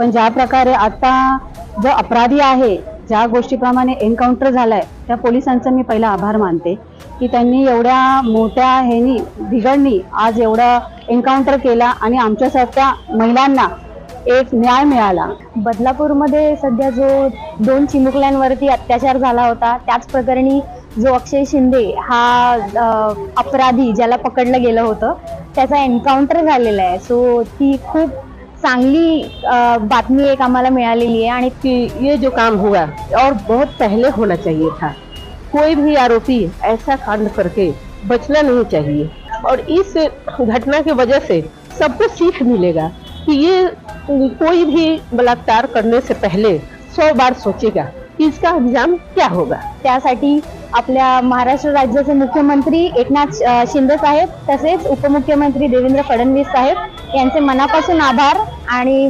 पण ज्या प्रकारे आता जो अपराधी आहे, ज्या गोष्टीप्रमाणे एन्काउंटर झालाय, त्या पोलिसांचा मी पहिला आभार मानते की त्यांनी एवढ्या मोठ्या ह्यानी बिघडणी आज एवढा एन्काउंटर केला आणि आमच्यासारख्या महिलांना एक न्याय मिळाला। बदलापूरमध्ये सध्या जो 2 चिमुकल्यांवरती अत्याचार झाला होता, त्याच प्रकरणी जो अक्षय शिंदे हा अपराधी ज्याला पकडलं गेलं होतं, त्याचा एन्काउंटर झालेला आहे। सो ती खूप चांगली बातमी एक आम्हाला मिळालेली आहे आणि कि ये जो काम हुआ और बहुत पहले होना चाहिए था। कोई भी आरोपी ऐसा कांड करके बचना नहीं चाहिए और इस घटना की वजह से सबको सीख मिलेगा कि ये कोई भी बलात्कार करने से पहले 100 बार सोचेगा कि इसका अंजाम क्या होगा। त्यासाठी आपल्या महाराष्ट्र राज्याचे मुख्यमंत्री एकनाथ शिंदे साहेब तसेच उपमुख्यमंत्री देवेंद्र फडणवीस साहेब यांचे मनापासून आभार आणि